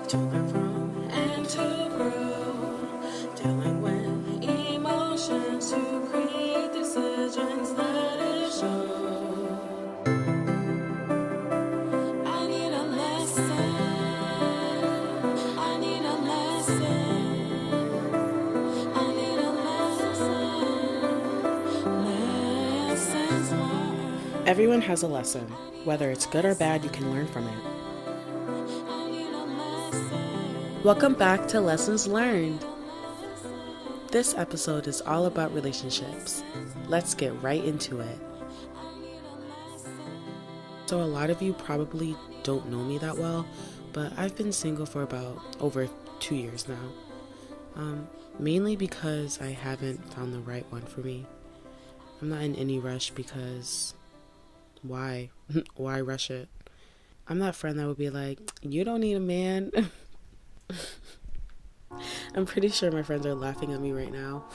To learn from and to grow. Dealing with emotions to create decisions that it shows. I need a lesson. I need a lesson. I need a lesson. Lessons learned. Everyone has a lesson. Whether it's good or bad, you can learn from it. Welcome back to Lessons Learned. This episode is all about relationships. Let's get right into it. So a lot of you probably don't know me that well, but I've been single for about over 2 years now. Mainly because I haven't found the right one for me. I'm not in any rush because why? Why rush it? I'm that friend that would be like, you don't need a man. I'm pretty sure my friends are laughing at me right now.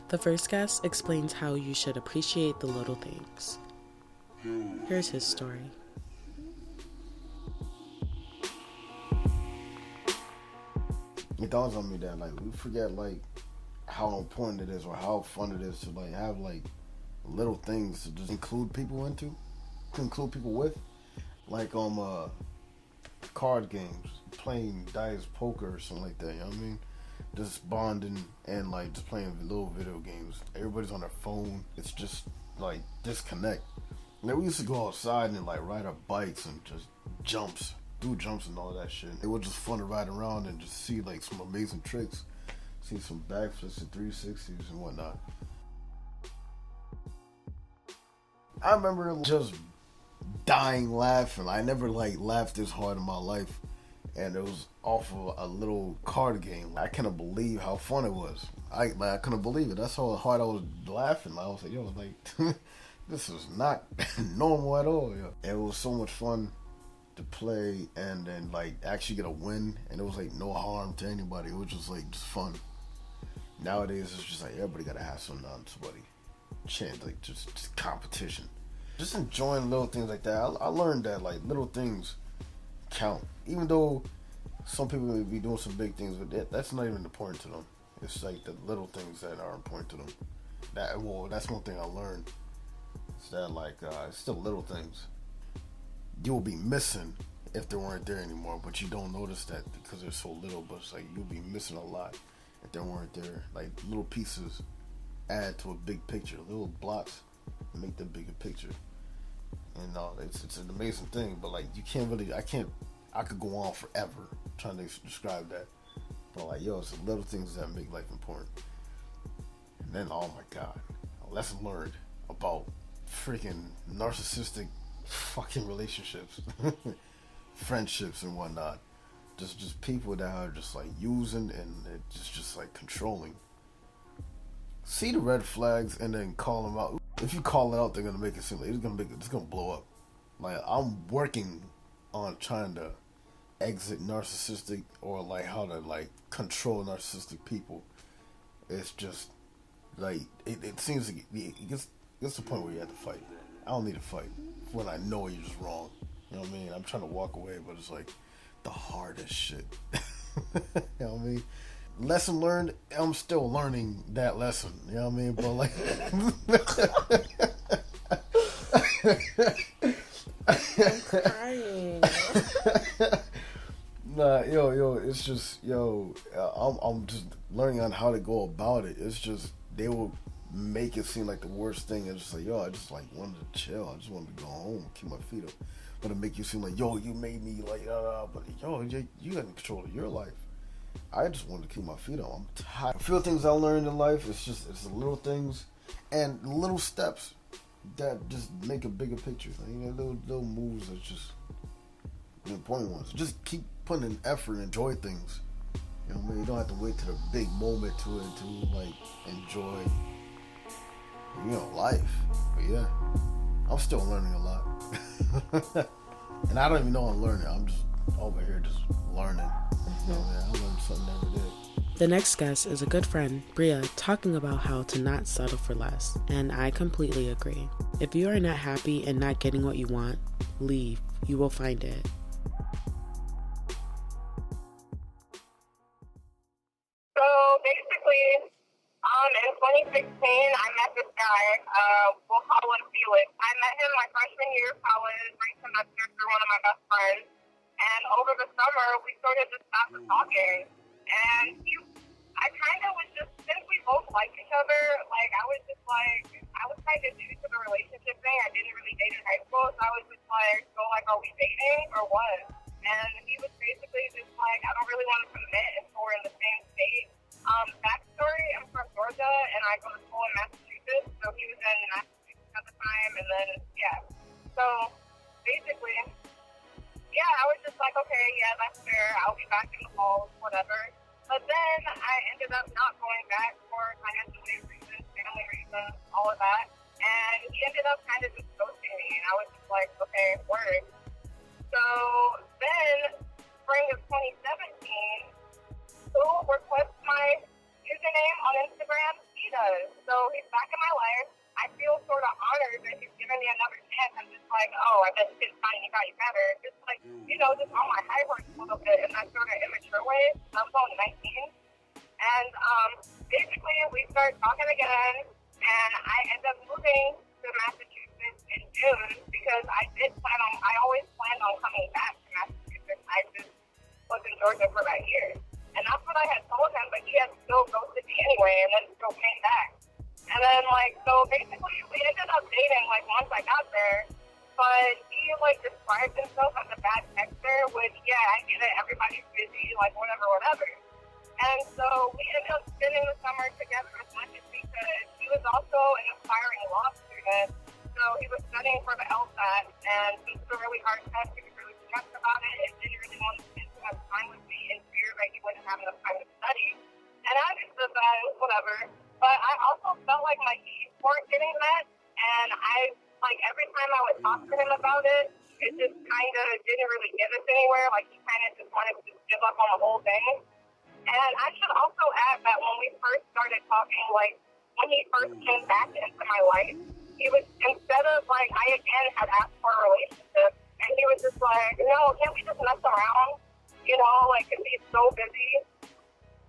The first guest explains how you should appreciate the little things. Here's his story. It dawns on me that we forget how important it is or how fun it is to have little things to just include people with. Card games, playing dice, poker or something like that, you know what I mean? Just bonding and just playing little video games. Everybody's on their phone. It's just disconnect. We used to go outside and ride our bikes and just do jumps and all that shit. It was just fun to ride around and just see some amazing tricks, see some backflips and 360s and whatnot. I remember just dying laughing. I never laughed this hard in my life, and it was off of a little card game. I couldn't believe how fun it was. I couldn't believe it. That's how hard I was laughing. I was this is not normal at all. Yo. It was so much fun to play and then actually get a win, and it was no harm to anybody. It was just fun. Nowadays it's just everybody gotta have somebody chance, just competition. Just enjoying little things like that. I learned that little things count. Even though some people may be doing some big things, but that's not even important to them. It's the little things that are important to them. That's one thing I learned. It's that it's still little things. You will be missing if they weren't there anymore, but you don't notice that because they're so little. But it's you'll be missing a lot if they weren't there. Little pieces add to a big picture. Little blocks make the bigger picture. And it's an amazing thing, but you can't really. I could go on forever trying to describe that. But it's the little things that make life important. And then, oh my God, a lesson learned about freaking narcissistic fucking relationships, friendships and whatnot. Just people that are just using and just controlling. See the red flags and then call them out. If you call it out, they're gonna make it seem it's gonna blow up. I'm working on trying to exit narcissistic or how to control narcissistic people. It's just it seems it gets to the point where you have to fight. I don't need to fight when I know you're just wrong. You know what I mean? I'm trying to walk away, but it's the hardest shit. You know what I mean? Lesson learned, I'm still learning that lesson. You know what I mean? I'm crying. Nah, it's just, I'm just learning on how to go about it. It's just, they will make it seem like the worst thing. It's just I just wanted to chill. I just wanted to go home, keep my feet up. But it make you seem you made me but you got control of your life. I just wanted to keep my feet on. I'm tired. A few things I learned in life, it's the little things and little steps that just make a bigger picture. Little moves are just the important ones. Just keep putting in effort and enjoy things. You know what I mean? You don't have to wait to the big moment to enjoy life. But yeah, I'm still learning a lot. And I don't even know I'm learning. I'm just over here just learning. I learn something every day. The next guest is a good friend, Bria, talking about how to not settle for less, and I completely agree. If you are not happy and not getting what you want, leave. You will find it. So basically, in 2016, I met this guy. We'll call him Felix. I met him my freshman year of college, right semester, through one of my best friends. And over the summer, we sort of just stopped talking. And I kind of was just, since we both liked each other, like, I was just like, I was kind of new to the relationship thing. I didn't really date in high school, so I was just like, so, like, are we dating or what? And he was basically just like, I don't really want to commit until we're in the same state. Backstory, I'm from Georgia, and I go to school in Massachusetts, so he was in Massachusetts at the time, and then, yeah. So, basically, yeah, I was just like, okay, yeah, that's fair. I'll be back in the fall, whatever. But then I ended up not going back for financial reasons, family reasons, all of that. And he ended up kind of just ghosting me, and I was just like, okay, word. So then, spring of 2017, who requests my username on Instagram? He does. So he's back in my life. I feel sort of honored that he's given me another chance. I'm just like, oh, I bet this time he got you better. Just like, just on my high horse a little bit in that sort of immature way. I was only 19. And basically, we start talking again, and I end up moving to Massachusetts in June because I always planned on coming back to Massachusetts. I just was in Georgia for that year. And that's what I had told him, but he had still ghosted me anyway, and then still came back. And then, so basically, we ended up dating, once I got there. But he, described himself as a bad texter, which, yeah, I get it. Everybody's busy, whatever. And so we ended up spending the summer together as much as we could. He was also an aspiring law student, so he was studying for the LSAT, and it was a really hard test. He was really stressed about it and didn't really want to spend too much time with me in fear that he wouldn't have enough time to study. And I understood that, it was whatever. But I also felt like my needs weren't getting met, and every time I would talk to him about it, it just kind of didn't really get us anywhere. He kind of just wanted to give up on the whole thing. And I should also add that when we first started talking, when he first came back into my life, he was, instead of, I again had asked for a relationship, and he was just like, no, can't we just mess around? Because he's so busy.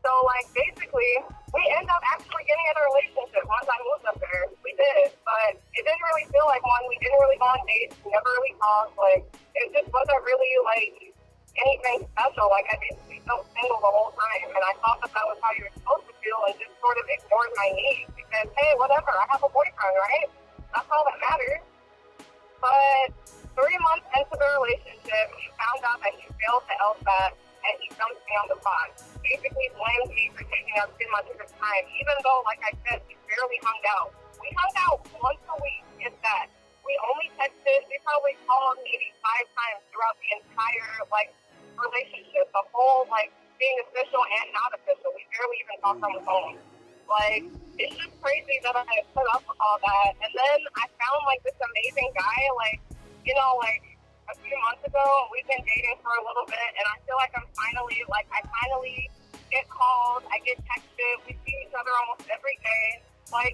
So, basically, we ended up actually getting in a relationship once I moved up there. We did, but it didn't really feel like one. We didn't really go on dates. We never really talked. It just wasn't really, anything special. I basically felt single the whole time, and I thought that was how you were supposed to feel, and just sort of ignored my needs because, hey, whatever, I have a boyfriend, right? That's all that matters. But 3 months into the relationship, he found out that he failed the LSAT, and he dumped me on the pod. Basically blamed me for taking up too much of his time, even though, like I said, we barely hung out. We hung out once a week, if that. We only texted, we probably called maybe 5 times throughout the entire, relationship. The whole, being official and not official. We barely even talked on the phone. It's just crazy that I put up with all that. And then I found, this amazing guy, a few months ago. We've been dating for a little bit, and I feel like I finally get called, I get texted, we see each other almost every day.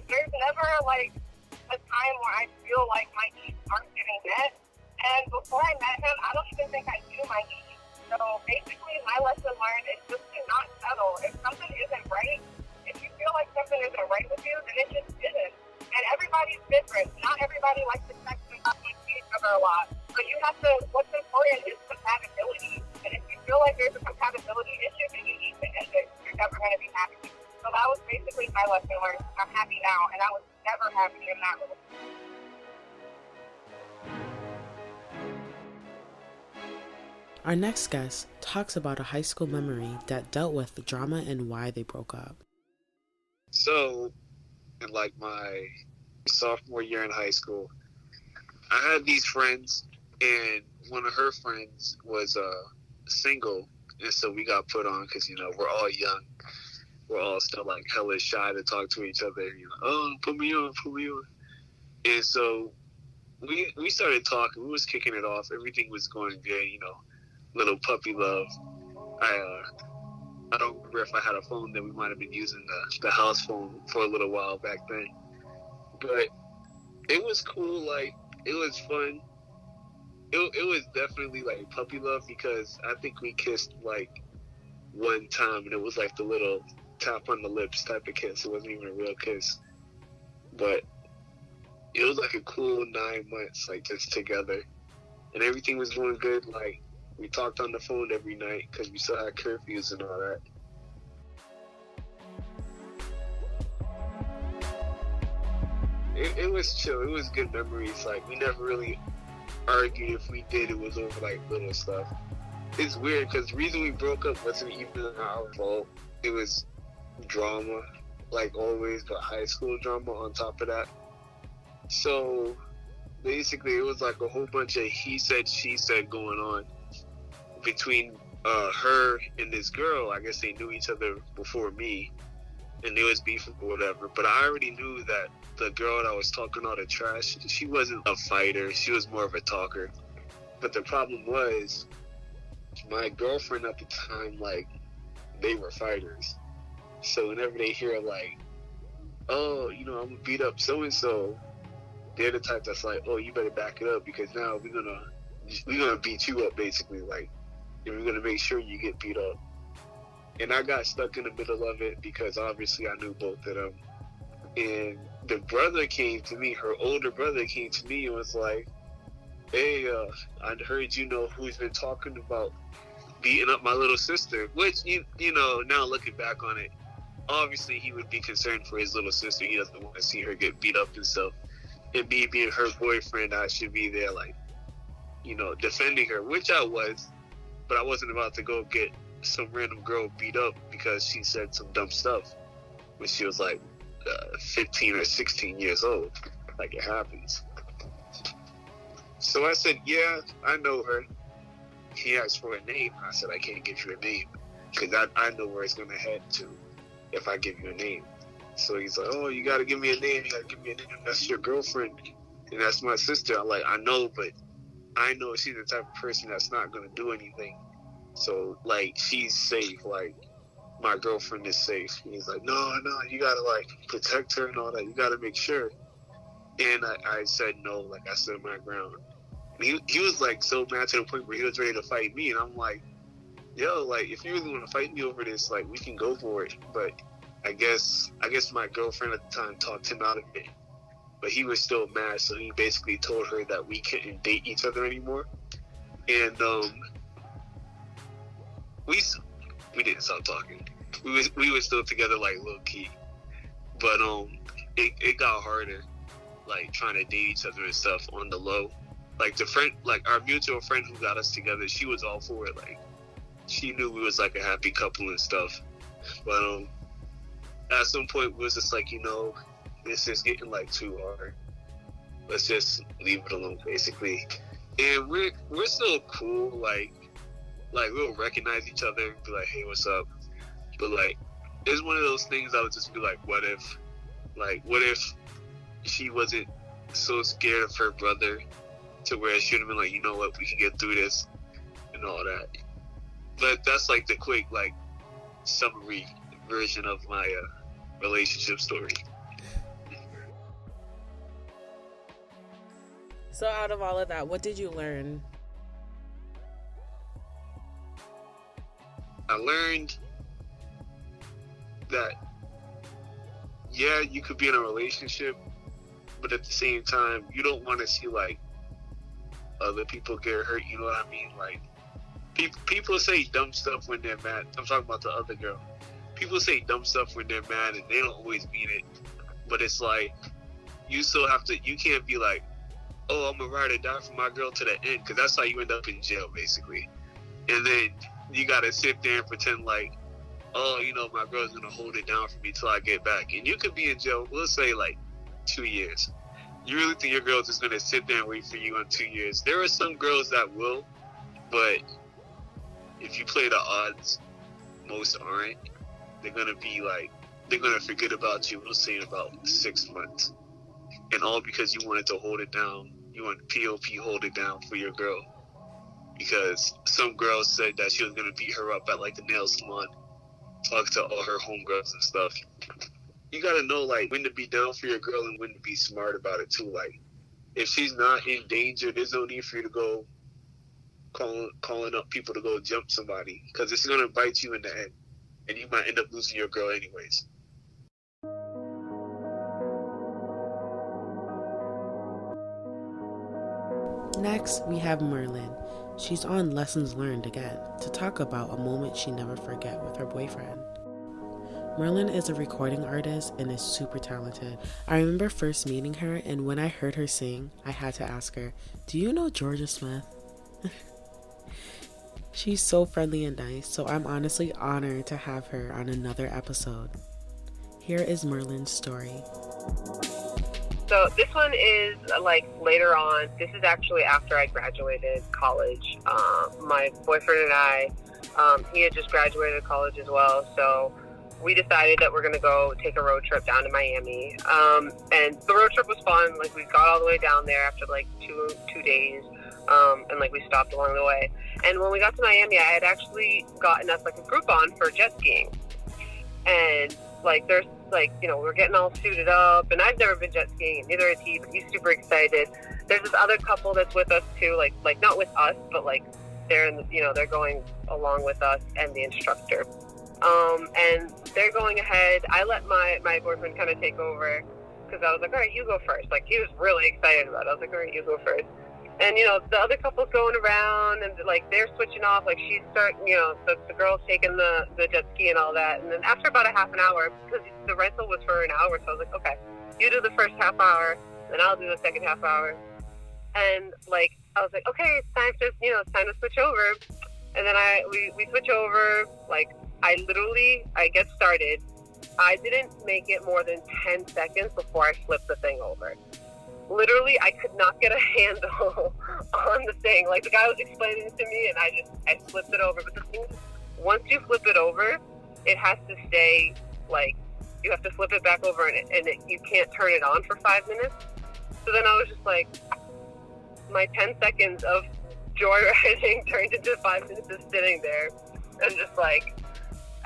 There's never, a time where I feel like my needs aren't getting met. And before I met him, I don't even think I knew my needs. So basically, my lesson learned is just to not settle. If something isn't right, if you feel like something isn't right with you, then it just isn't. And everybody's different. Not everybody likes to text and talk to each other a lot. But you have to, what's important is compatibility. And if you feel like there's a compatibility issue, then you need to end it. You're never going to be happy. So that was basically my lesson learned. I'm happy now, and I was never happy in that relationship. Our next guest talks about a high school memory that dealt with the drama and why they broke up. So, in my sophomore year in high school, I had these friends, and one of her friends was single, and so we got put on because, we're all young. We're all still, hella shy to talk to each other. Oh, put me on. And so we started talking. We was kicking it off. Everything was going good, little puppy love. I I don't remember if I had a phone. Then we might have been using the house phone for a little while back then. But it was cool. Like, it was fun. It was definitely like puppy love, because I think we kissed like one time, and it was like the little tap on the lips type of kiss. It wasn't even a real kiss. But it was like a cool 9 months, like, just together. And everything was going good. Like, we talked on the phone every night because we still had curfews and all that. It was chill. It was good memories. Like, we never really argued. If we did, it was over, like, little stuff. It's weird because the reason we broke up wasn't even our fault. It was drama, like always, but high school drama on top of that. So basically, it was like a whole bunch of he said, she said going on between her and this girl. I guess they knew each other before me, and they was beefing or whatever. But I already knew that the girl that was talking all the trash, she wasn't a fighter. She was more of a talker. But the problem was, my girlfriend at the time, like, they were fighters. So whenever they hear, like, oh, you know, I'm gonna beat up so-and-so, they're the type that's like, oh, you better back it up, because now we're gonna beat you up, basically. Like, and we're gonna make sure you get beat up. And I got stuck in the middle of it because obviously I knew both of them. And the brother came to me, her older brother came to me and was like, hey, I heard you know who's been talking about beating up my little sister. Which, you know, now looking back on it, obviously he would be concerned for his little sister. He doesn't want to see her get beat up and stuff. And me being her boyfriend, I should be there, like, you know, defending her, which I was. But I wasn't about to go get some random girl beat up because she said some dumb stuff when she was like 15 or 16 years old. Like, it happens. So I said, yeah, I know her. He asked for a name. I said, I can't give you a name because I know where it's going to head to if I give you a name. So he's like, oh, you got to give me a name. You got to give me a name. That's your girlfriend. And that's my sister. I'm like, I know, but I know she's the type of person that's not going to do anything. So, like, she's safe. Like, my girlfriend is safe. And he's like, no, you got to, like, protect her and all that. You got to make sure. And I said no. Like, I stood my ground. And he was, like, so mad to the point where he was ready to fight me. And I'm like, yo, like, if you really want to fight me over this, like, we can go for it. But I guess my girlfriend at the time talked him out of it. But he was still mad, so he basically told her that we couldn't date each other anymore. And we didn't stop talking. We were still together, like, low key. But it got harder, like, trying to date each other and stuff on the low. Like, the friend, like, our mutual friend who got us together, she was all for it. Like, she knew we was like a happy couple and stuff. But at some point, we was just like, you know, this is getting, like, too hard. Let's just leave it alone, basically. And we're still cool. Like we'll recognize each other and be like, hey, what's up? But, like, it's one of those things I would just be like, what if she wasn't so scared of her brother to where she would have been like, you know what, we can get through this and all that. But that's, like, the quick, like, summary version of my relationship story. So out of all of that, what did you learn? I learned that, yeah, you could be in a relationship, but at the same time, you don't want to see, like, other people get hurt, you know what I mean? Like, people say dumb stuff when they're mad. I'm talking about the other girl. People say dumb stuff when they're mad, and they don't always mean it. But it's like, you still have to, you can't be like, oh, I'm going to ride or die for my girl to the end, because that's how you end up in jail, basically. And then you got to sit there and pretend like, oh, you know, my girl's going to hold it down for me till I get back. And you could be in jail, let's say, like, 2 years. You really think your girl's just going to sit there and wait for you in 2 years? There are some girls that will, but if you play the odds, most aren't. They're going to be like, they're going to forget about you, let's say, in about 6 months. And all because you wanted to hold it down. You want POP hold it down for your girl. Because some girl said that she was going to beat her up at, like, the nail salon. hug to all her homegirls and stuff. You gotta know, like, when to be down for your girl and when to be smart about it, too. Like, if she's not in danger, there's no need for you to go calling up people to go jump somebody, because it's gonna bite you in the end, and you might end up losing your girl anyways. Next, we have Merlin. She's on Lessons Learned again to talk about a moment she never forget with her boyfriend. Merlin is a recording artist and is super talented. I remember first meeting her, and when I heard her sing, I had to ask her, "Do you know Georgia Smith?" She's so friendly and nice, so I'm honestly honored to have her on another episode. Here is Merlin's story. So this one is like later on. This is actually after I graduated college. My boyfriend and I, he had just graduated college as well. So we decided that we're going to go take a road trip down to Miami. And the road trip was fun. Like, we got all the way down there after like two days. And like we stopped along the way. And when we got to Miami, I had actually gotten us like a Groupon for jet skiing. And like, there's like, you know, we're getting all suited up, and I've never been jet skiing, and neither has he, but he's super excited. There's this other couple that's with us too, like not with us, but like they're in the, you know, they're going along with us and the instructor. And they're going ahead. I let my boyfriend kind of take over, because I was like, all right, you go first. Like, he was really excited about it. I was like, all right, you go first. And, you know, the other couple's going around, and, like, they're switching off. Like, she's starting, you know, the girl's taking the jet ski and all that. And then after about a half an hour, because the rental was for an hour, so I was like, okay, you do the first half hour, then I'll do the second half hour. And, like, I was like, okay, it's time to switch over. And then we switch over. Like, I get started. I didn't make it more than 10 seconds before I flipped the thing over. Literally, I could not get a handle on the thing. Like, the guy was explaining it to me, and I flipped it over. But the thing is, once you flip it over, it has to stay, like, you have to flip it back over, and you can't turn it on for 5 minutes. So then I was just like, my 10 seconds of joyriding turned into 5 minutes of sitting there, and just like,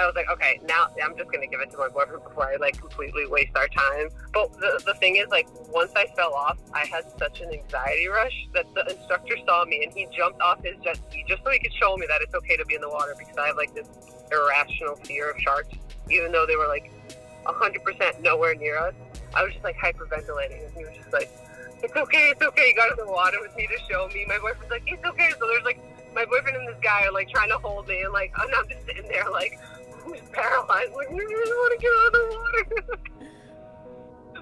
I was like, okay, now I'm just going to give it to my boyfriend before I, like, completely waste our time. But the thing is, like, once I fell off, I had such an anxiety rush that the instructor saw me, and he jumped off his jet ski just so he could show me that it's okay to be in the water, because I have, like, this irrational fear of sharks, even though they were, like, 100% nowhere near us. I was just, like, hyperventilating, and he was just like, it's okay, he got in the water with me to show me. My boyfriend's like, it's okay. So there's, like, my boyfriend and this guy are, like, trying to hold me, and, like, I'm just sitting there, like, paralyzed, like, we really want to get out of the water.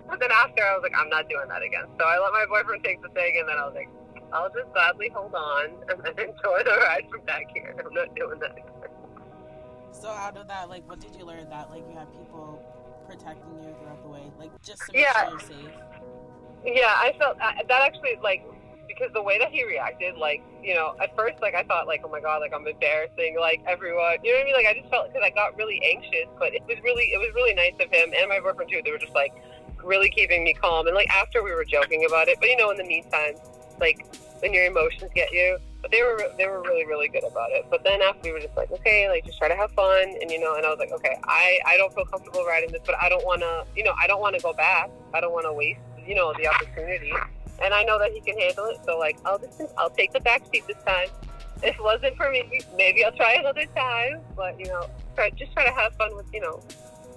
But then after, I was like, I'm not doing that again. So I let my boyfriend take the thing, and then I was like, I'll just gladly hold on and then enjoy the ride from back here. I'm not doing that again. So out of that, like, what did you learn? That, like, you had people protecting you throughout the way, like, just to make sure you're safe? Yeah, I felt that actually, like, because the way that he reacted, like, you know, at first, like, I thought, like, oh my God, like, I'm embarrassing, like, everyone, you know what I mean? Like, I just felt, because I got really anxious, but it was really nice of him and my boyfriend too. They were just, like, really keeping me calm. And, like, after we were joking about it, but, you know, in the meantime, like, when your emotions get you, but they were really, really good about it. But then after, we were just like, okay, like, just try to have fun. And, you know, and I was like, okay, I don't feel comfortable riding this, but I don't want to, you know, I don't want to go back. I don't want to waste, you know, the opportunity. And I know that he can handle it, so, like, I'll take the back seat this time. If it wasn't for me, maybe I'll try another time. But, you know, just try to have fun with, you know,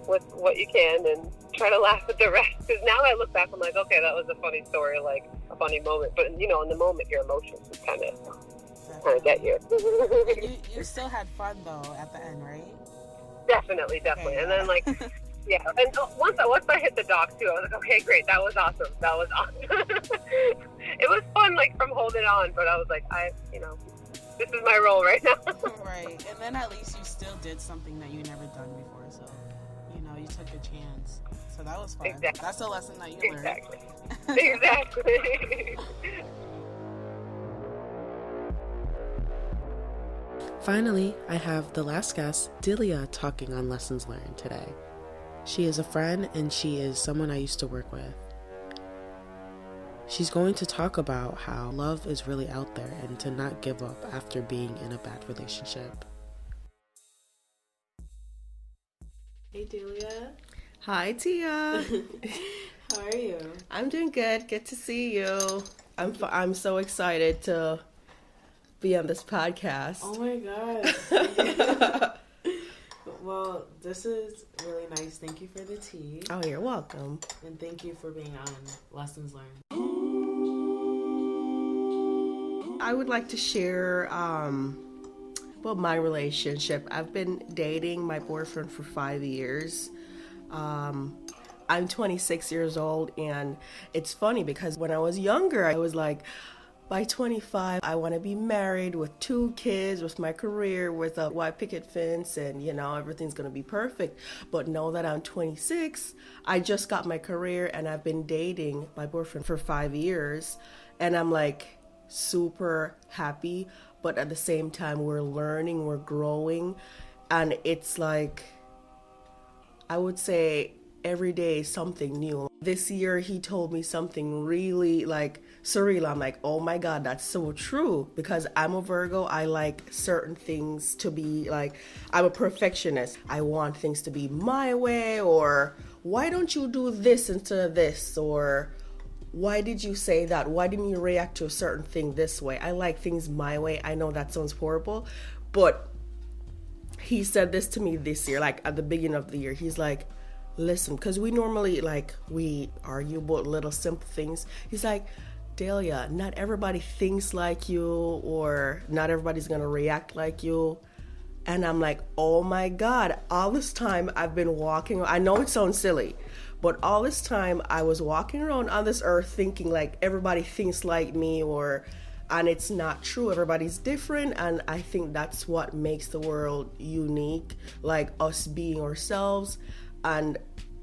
with what you can, and try to laugh at the rest. Because now I look back, I'm like, okay, that was a funny story, like, a funny moment. But, you know, in the moment, your emotions just kind of get you. you still had fun, though, at the end, right? Definitely. Okay, And then, like... Yeah, and once I hit the dock too, I was like, okay, great, that was awesome. It was fun, like, from holding on, but I was like, you know, this is my role right now. Right, and then at least you still did something that you never done before, so, you know, you took a chance. So that was fun. Exactly. That's a lesson that you learned. Exactly. Finally, I have the last guest, Dahlia, talking on Lessons Learned today. She is a friend, and she is someone I used to work with. She's going to talk about how love is really out there and to not give up after being in a bad relationship. Hey, Dahlia. Hi, Tia. How are you? I'm doing good. Good to see you. I'm so excited to be on this podcast. Oh my god. Well, this is really nice. Thank you for the tea. Oh, you're welcome. And thank you for being on Lessons Learned. I would like to share about my relationship. I've been dating my boyfriend for 5 years. I'm 26 years old, and it's funny because when I was younger, I was like, by 25, I want to be married with 2 kids, with my career, with a white picket fence, and everything's going to be perfect. But now that I'm 26, I just got my career, and I've been dating my boyfriend for 5 years, and I'm like super happy. But at the same time, we're learning, we're growing, and it's like, I would say every day is something new. This year he told me something really like surreal. I'm like, oh my god, that's so true, because I'm a Virgo. I like certain things to be like, I'm a perfectionist. I want things to be my way, or why don't you do this instead of this, or why did you say that, why didn't you react to a certain thing this way. I like things my way. I know that sounds horrible, but he said this to me this year, like at the beginning of the year. He's like, listen, because we normally we argue about little simple things. He's like, Dahlia, not everybody thinks like you, or not everybody's gonna react like you. And I'm like, oh my god, all this time I've been walking, I know it sounds silly, but all this time I was walking around on this earth thinking like everybody thinks like me, and it's not true. Everybody's different, and I think that's what makes the world unique, like us being ourselves. And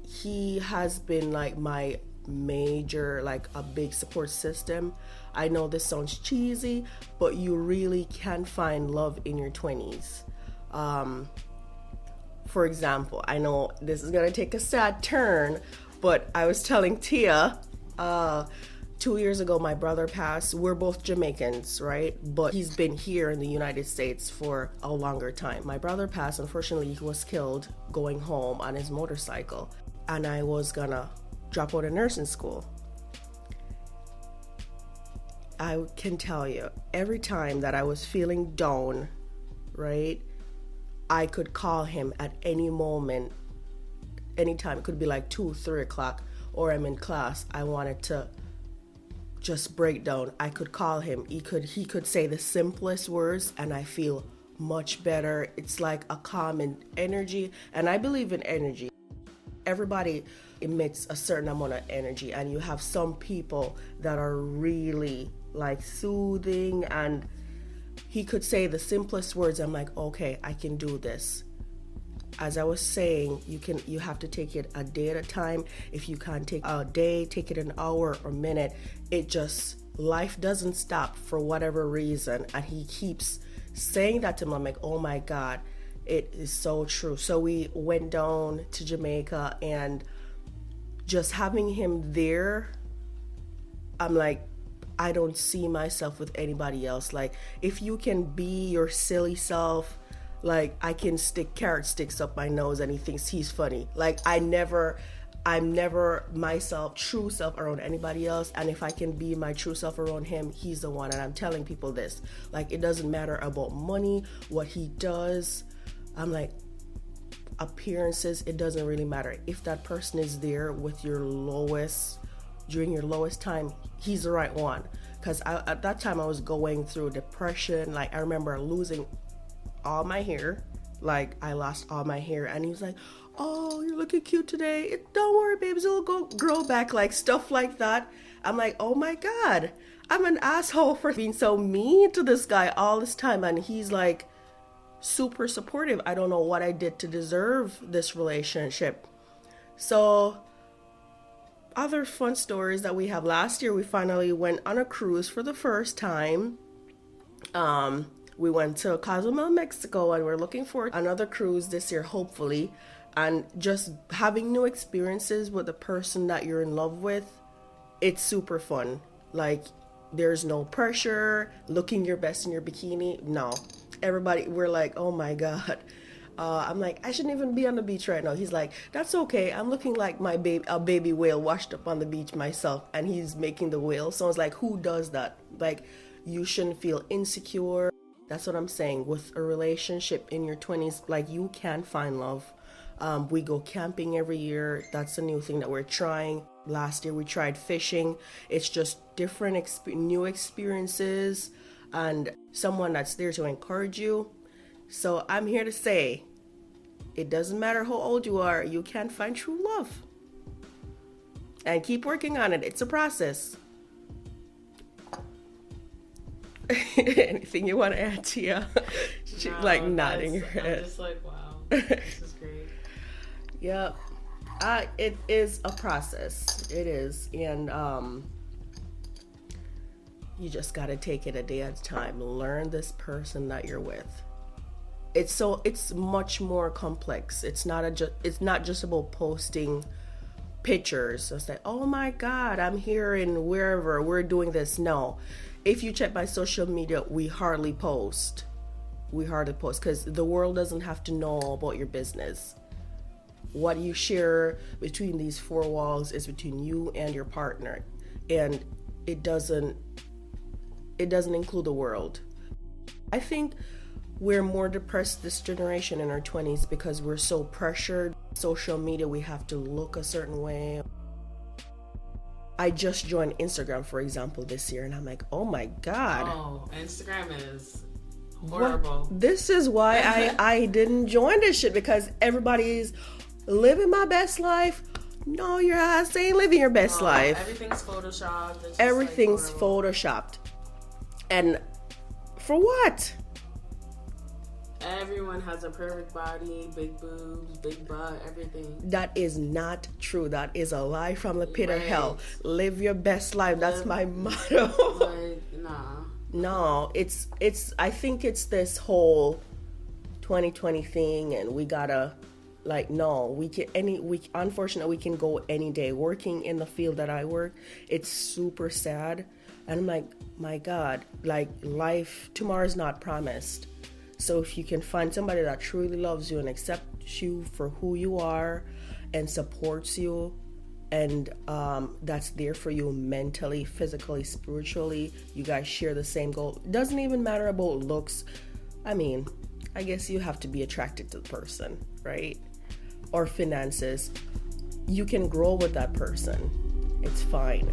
he has been like my major, like a big support system. I know this sounds cheesy, but you really can find love in your 20s. For example, I know this is gonna take a sad turn, but I was telling Tia, 2 years ago my brother passed. We're both Jamaicans, right? But he's been here in the United States for a longer time. My brother passed. Unfortunately, he was killed going home on his motorcycle, and I was gonna drop out of nursing school. I can tell you, every time that I was feeling down, right, I could call him at any moment, anytime. It could be like 2, 3 o'clock, or I'm in class. I wanted to just break down. I could call him. He could say the simplest words, and I feel much better. It's like a calming energy, and I believe in energy. Everybody emits a certain amount of energy, and you have some people that are really like soothing, and he could say the simplest words. I'm like, okay, I can do this. As I was saying, you have to take it a day at a time. If you can't take a day, take it an hour or minute. Life doesn't stop for whatever reason. And he keeps saying that to me. I'm like, oh my God, it is so true. So we went down to Jamaica, and just having him there, I'm like, I don't see myself with anybody else. Like, if you can be your silly self, like, I can stick carrot sticks up my nose and he thinks he's funny. Like, I'm never myself, true self around anybody else. And if I can be my true self around him, he's the one. And I'm telling people this. Like, it doesn't matter about money, what he does. I'm like, appearances, it doesn't really matter. If that person is there with during your lowest time, he's the right one. Because at that time I was going through depression. Like, I remember losing all my hair. Like, I lost all my hair, and he was like, oh, you're looking cute today. Don't worry, babes, it'll grow back. Like, stuff like that. I'm like, oh my God, I'm an asshole for being so mean to this guy all this time. And he's like super supportive. I don't know what I did to deserve this relationship. So, other fun stories that we have. Last year, we finally went on a cruise for the first time. We went to Cozumel, Mexico, and we're looking for another cruise this year, hopefully. And just having new experiences with the person that you're in love with, it's super fun. Like, there's no pressure, looking your best in your bikini. No. Everybody, we're like, oh my God. I'm like, I shouldn't even be on the beach right now. He's like, that's okay. I'm looking like a baby whale washed up on the beach myself, and he's making the whale. So I was like, who does that? Like, you shouldn't feel insecure. That's what I'm saying. With a relationship in your 20s, like, you can find love. We go camping every year. That's a new thing that we're trying. Last year we tried fishing. It's just different new experiences and someone that's there to encourage you. So I'm here to say, it doesn't matter how old you are, you can find true love. And keep working on it. It's a process. Anything you want to add, Tia? She, no, like nodding her head. I'm just like, wow, this is great. Yep. It is a process. It is. And you just got to take it a day at a time. Learn this person that you're with. It's much more complex. It's not just about posting pictures. It's like, oh my God, I'm here in wherever, we're doing this. No. If you check my social media, we hardly post because the world doesn't have to know about your business. What you share between these four walls is between you and your partner, and it doesn't include the world. I think we're more depressed this generation in our 20s because we're so pressured. Social media, we have to look a certain way. I just joined Instagram, for example, this year, and I'm like, oh my God. Oh, Instagram is horrible. What? This is why I didn't join this shit, because everybody's living my best life. No, your ass ain't living your best life. Everything's photoshopped. Everything's photoshopped. And for what? Everyone has a perfect body, big boobs, big butt, everything. That is not true. That is a lie from the pit of hell. Live your best life. That's my motto. Like, nah. No, it's. I think it's this whole 2020 thing, and we gotta, like, no, unfortunately, we can go any day. Working in the field that I work, it's super sad, and I'm like, my God, like, life tomorrow's not promised. So if you can find somebody that truly loves you and accepts you for who you are and supports you, and that's there for you mentally, physically, spiritually, you guys share the same goal. It doesn't even matter about looks. I mean, I guess you have to be attracted to the person, right? Or finances. You can grow with that person. It's fine.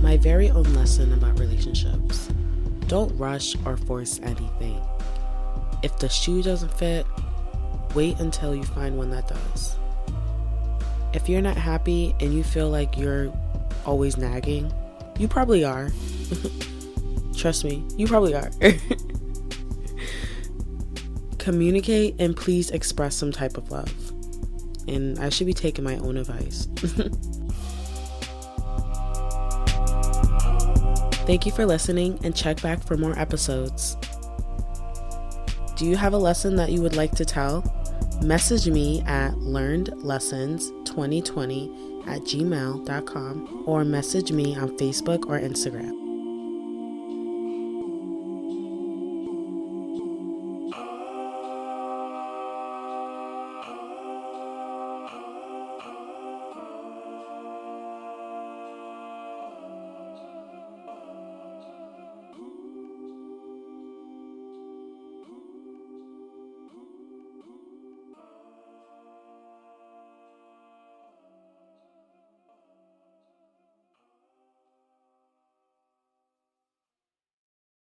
My very own lesson about relationships. Don't rush or force anything. If the shoe doesn't fit, wait until you find one that does. If you're not happy and you feel like you're always nagging, you probably are. Trust me, you probably are. Communicate and please express some type of love. And I should be taking my own advice. Thank you for listening, and check back for more episodes. Do you have a lesson that you would like to tell? Message me at learnedlessons2020@gmail.com or message me on Facebook or Instagram.